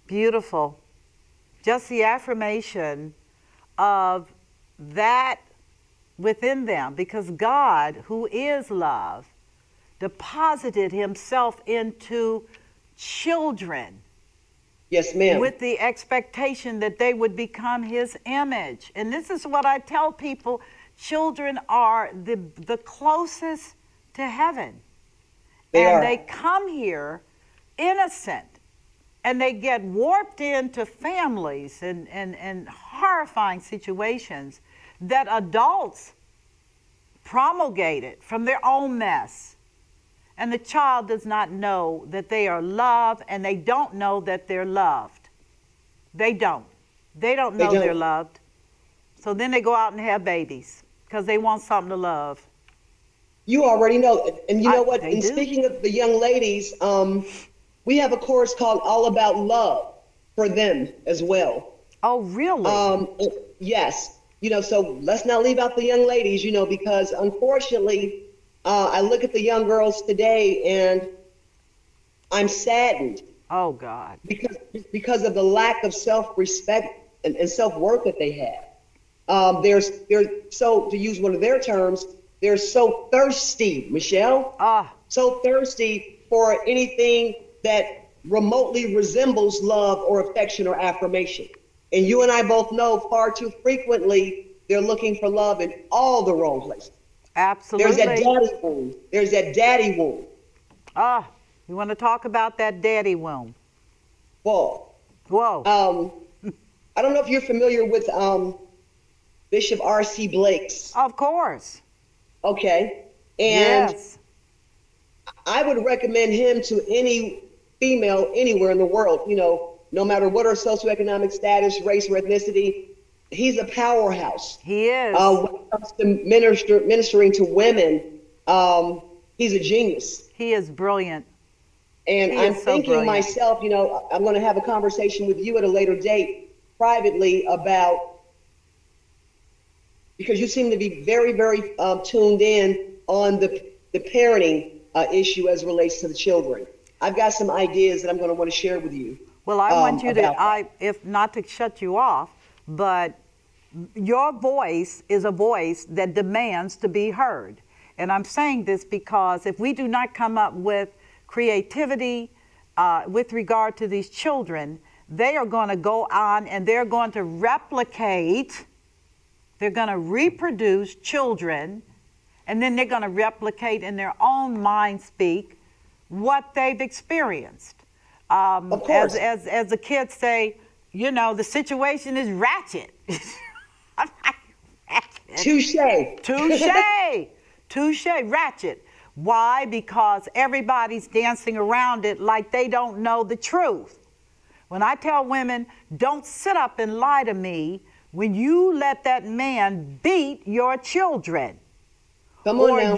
[SPEAKER 1] Beautiful. Just the affirmation of that within them, because God, who is love, deposited himself into children.
[SPEAKER 2] Yes, ma'am.
[SPEAKER 1] With the expectation that they would become his image. And this is what I tell people, children are the closest to heaven. They come here innocent, and they get warped into families and horrifying situations that adults promulgated from their own mess. And the child does not know that they are loved, and they don't know that they're loved. They don't know they're loved. So then they go out and have babies because they want something to love.
[SPEAKER 2] You already know. And you know what? And speaking of the young ladies, we have a course called All About Love for them as well.
[SPEAKER 1] Oh, really?
[SPEAKER 2] Yes. You know, so let's not leave out the young ladies, you know, because unfortunately, I look at the young girls today and I'm saddened.
[SPEAKER 1] Oh, God.
[SPEAKER 2] Because of the lack of self-respect and self-worth that they have. They're so, to use one of their terms, they're so thirsty, Michelle. So thirsty for anything that remotely resembles love or affection or affirmation. And you and I both know far too frequently they're looking for love in all the wrong places.
[SPEAKER 1] Absolutely.
[SPEAKER 2] There's that daddy wound. There's that daddy wound.
[SPEAKER 1] You want to talk about that daddy wound?
[SPEAKER 2] Whoa. I don't know if you're familiar with Bishop R.C. Blake's.
[SPEAKER 1] Of course.
[SPEAKER 2] Okay. And
[SPEAKER 1] yes.
[SPEAKER 2] I would recommend him to any female anywhere in the world, you know, no matter what her socioeconomic status, race, or ethnicity. He's a powerhouse.
[SPEAKER 1] He is.
[SPEAKER 2] When it comes to ministering to women, he's a genius.
[SPEAKER 1] He is brilliant.
[SPEAKER 2] And I'm thinking myself, you know, I'm going to have a conversation with you at a later date privately about, because you seem to be very, very tuned in on the parenting issue as it relates to the children. I've got some ideas that I'm going to want to share with you.
[SPEAKER 1] Well, I want you to, if not to shut you off, but your voice is a voice that demands to be heard. And I'm saying this because if we do not come up with creativity with regard to these children, they are going to go on and they're going to replicate, they're going to reproduce children, and then they're going to replicate in their own mind speak what they've experienced.
[SPEAKER 2] Of course.
[SPEAKER 1] As the kids say, you know, the situation is ratchet.
[SPEAKER 2] Touche.
[SPEAKER 1] Touche. Touche. Ratchet. Why? Because everybody's dancing around it like they don't know the truth. When I tell women, don't sit up and lie to me when you let that man beat your children.
[SPEAKER 2] Come on now.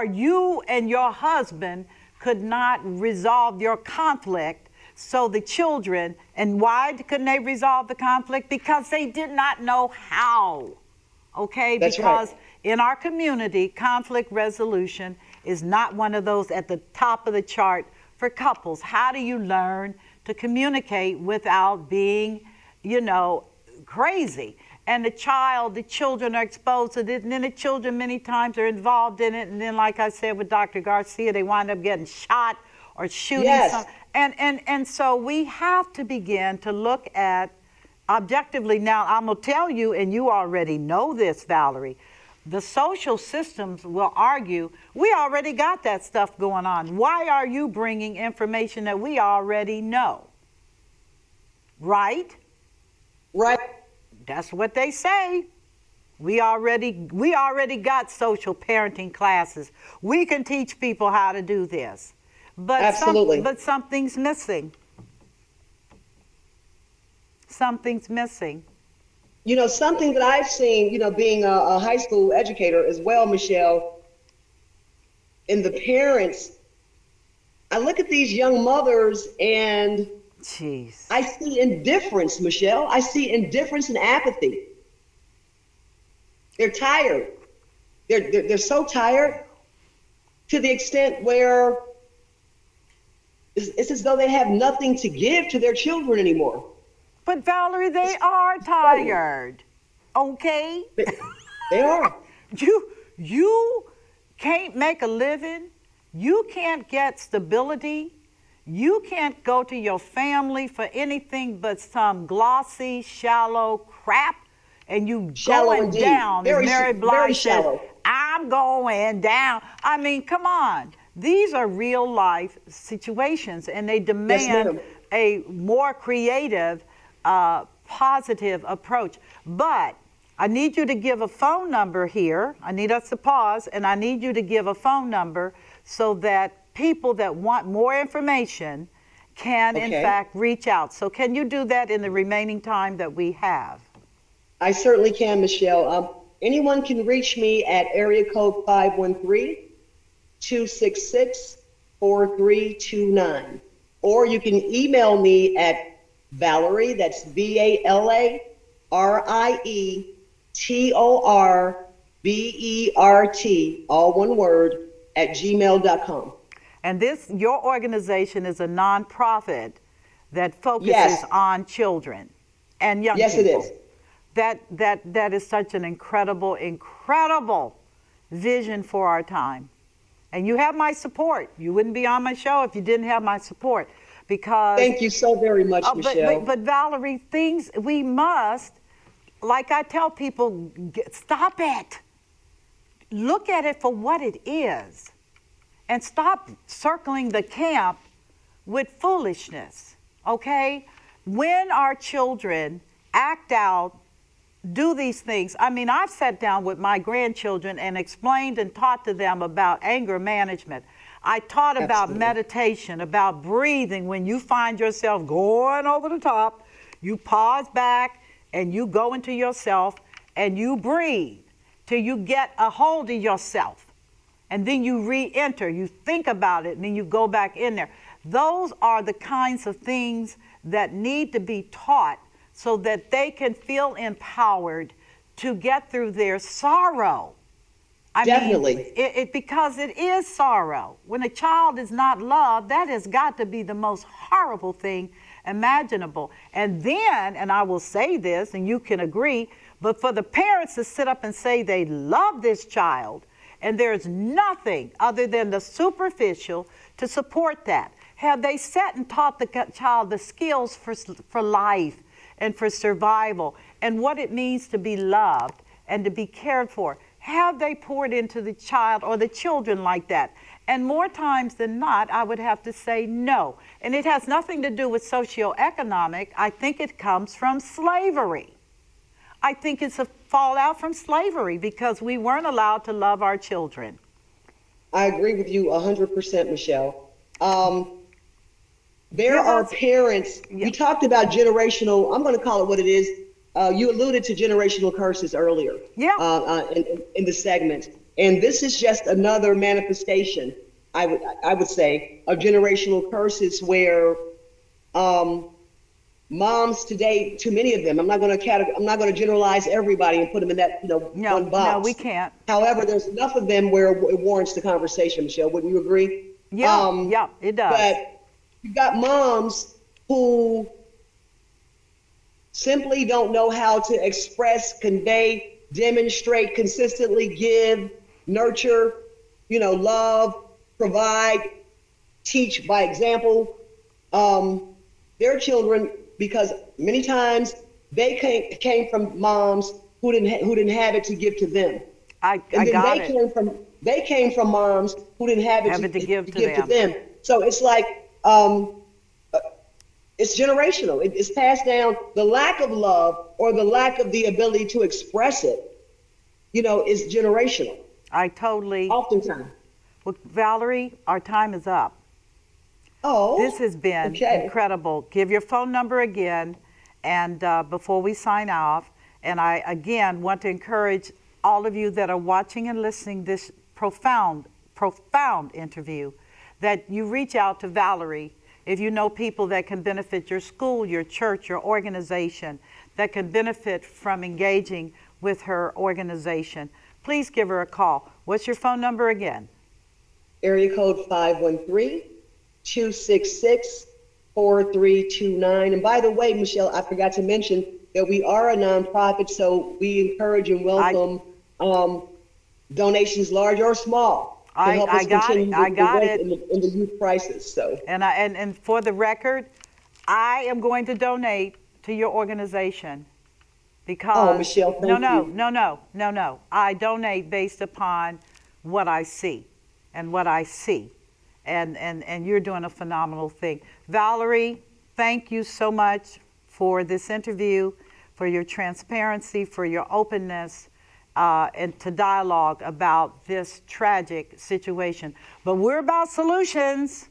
[SPEAKER 1] You and your husband could not resolve your conflict. So the children, and why couldn't they resolve the conflict? Because they did not know how. Okay?
[SPEAKER 2] That's
[SPEAKER 1] because
[SPEAKER 2] right.
[SPEAKER 1] in our community, conflict resolution is not one of those at the top of the chart for couples. How do you learn to communicate without being, crazy? And the children are exposed to this, and then the children many times are involved in it, and then like I said with Dr. Garcia, they wind up getting shot or shooting.
[SPEAKER 2] Yes.
[SPEAKER 1] And so we have to begin to look at objectively. Now, I'm going to tell you, and you already know this, Valarie, the social systems will argue, we already got that stuff going on. Why are you bringing information that we already know? Right?
[SPEAKER 2] Right.
[SPEAKER 1] That's what they say. We already got social parenting classes. We can teach people how to do this. But
[SPEAKER 2] Absolutely.
[SPEAKER 1] But something's missing. Something's missing.
[SPEAKER 2] Something that I've seen, being a high school educator as well, Michelle, and the parents, I look at these young mothers and
[SPEAKER 1] Jeez.
[SPEAKER 2] I see indifference, Michelle. I see indifference and apathy. They're tired. They're so tired to the extent where it's as though they have nothing to give to their children anymore.
[SPEAKER 1] But Valarie, they are tired. Okay?
[SPEAKER 2] They are.
[SPEAKER 1] You can't make a living. You can't get stability. You can't go to your family for anything but some glossy, shallow crap. And you
[SPEAKER 2] Shallow
[SPEAKER 1] going
[SPEAKER 2] indeed.
[SPEAKER 1] down. As Mary Blige said,
[SPEAKER 2] shallow.
[SPEAKER 1] I'm going down. I mean, come on. These are real life situations, and they demand a more creative, positive approach. But I need you to give a phone number here. I need us to pause, and I need you to give a phone number so that people that want more information can, in fact, reach out. So can you do that in the remaining time that we have?
[SPEAKER 2] I certainly can, Michelle. Anyone can reach me at area code 513-266-4329. Or you can email me at Valarie, that's VALARIE TORBERT, all one word, at gmail.com.
[SPEAKER 1] And your organization is a nonprofit that focuses on children and young people.
[SPEAKER 2] Yes, it is.
[SPEAKER 1] That is such an incredible vision for our time. And you have my support. You wouldn't be on my show if you didn't have my support. Because
[SPEAKER 2] thank you so very much, Michelle.
[SPEAKER 1] But Valarie, we must, like I tell people, stop it. Look at it for what it is. And stop circling the camp with foolishness, okay? When our children act out, do these things. I mean, I've sat down with my grandchildren and explained and taught to them about anger management. I taught about meditation, about breathing. When you find yourself going over the top, you pause back and you go into yourself and you breathe till you get a hold of yourself. And then you re-enter, you think about it, and then you go back in there. Those are the kinds of things that need to be taught so that they can feel empowered to get through their sorrow.
[SPEAKER 2] Definitely.
[SPEAKER 1] Because it is sorrow. When a child is not loved, that has got to be the most horrible thing imaginable. And then, and I will say this, and you can agree, but for the parents to sit up and say they love this child, and there's nothing other than the superficial to support that. Have they sat and taught the child the skills for life and for survival and what it means to be loved and to be cared for? Have they poured into the child or the children like that? And more times than not, I would have to say no. And it has nothing to do with socioeconomic. I think it comes from slavery. I think it's a fallout from slavery because we weren't allowed to love our children.
[SPEAKER 2] I agree with you 100%, Michelle. There are parents, you talked about generational, I'm going to call it what it is, you alluded to generational curses earlier.
[SPEAKER 1] Yeah.
[SPEAKER 2] In the segment, and this is just another manifestation, I would say, of generational curses where moms today, too many of them. I'm not going to generalize everybody and put them in that one box.
[SPEAKER 1] No, we can't.
[SPEAKER 2] However, there's enough of them where it warrants the conversation. Michelle, wouldn't you agree?
[SPEAKER 1] Yeah, yeah, it does.
[SPEAKER 2] But you've got moms who simply don't know how to express, convey, demonstrate, consistently give, nurture, love, provide, teach by example their children, because many times they came from moms who didn't have it to give to them. They came from moms who didn't have it to give to them. So it's like it's generational. It's passed down. The lack of love or the lack of the ability to express it, is generational.
[SPEAKER 1] I totally.
[SPEAKER 2] Oftentimes.
[SPEAKER 1] Well, Valarie, our time is up.
[SPEAKER 2] Oh.
[SPEAKER 1] This has been incredible. Give your phone number again, and before we sign off, and I again want to encourage all of you that are watching and listening this profound interview, that you reach out to Valarie. If you know people that can benefit your school, your church, your organization, that can benefit from engaging with her organization, please give her a call. What's your phone number again?
[SPEAKER 2] Area code 513-266-4329. And by the way, Michelle, I forgot to mention that we are a nonprofit, so we encourage and welcome donations, large or small.
[SPEAKER 1] I got it.
[SPEAKER 2] In the youth crisis. So.
[SPEAKER 1] And for the record, I am going to donate to your organization because.
[SPEAKER 2] Oh, Michelle, thank you.
[SPEAKER 1] No. I donate based upon what I see, and you're doing a phenomenal thing. Valarie, thank you so much for this interview, for your transparency, for your openness. And to dialogue about this tragic situation. But we're about solutions.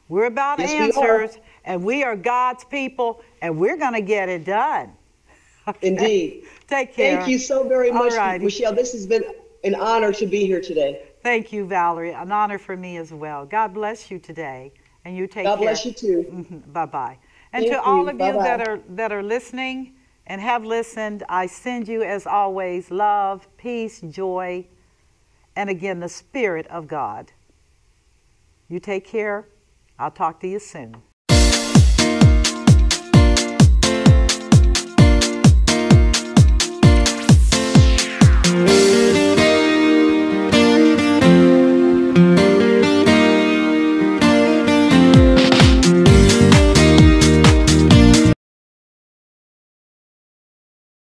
[SPEAKER 1] We're about answers. And we are God's people, and we're going to get it done. Okay.
[SPEAKER 2] Indeed.
[SPEAKER 1] Take care.
[SPEAKER 2] Thank you so very much,
[SPEAKER 1] Alrighty.
[SPEAKER 2] Michelle. This has been an honor to be here today.
[SPEAKER 1] Thank you, Valarie. An honor for me as well. God bless you today. And you take care.
[SPEAKER 2] God bless you too.
[SPEAKER 1] Bye-bye. And
[SPEAKER 2] Thank
[SPEAKER 1] to all of you
[SPEAKER 2] Bye-bye.
[SPEAKER 1] that are listening and have listened, I send you, as always, love, peace, joy, and again, the Spirit of God. You take care. I'll talk to you soon.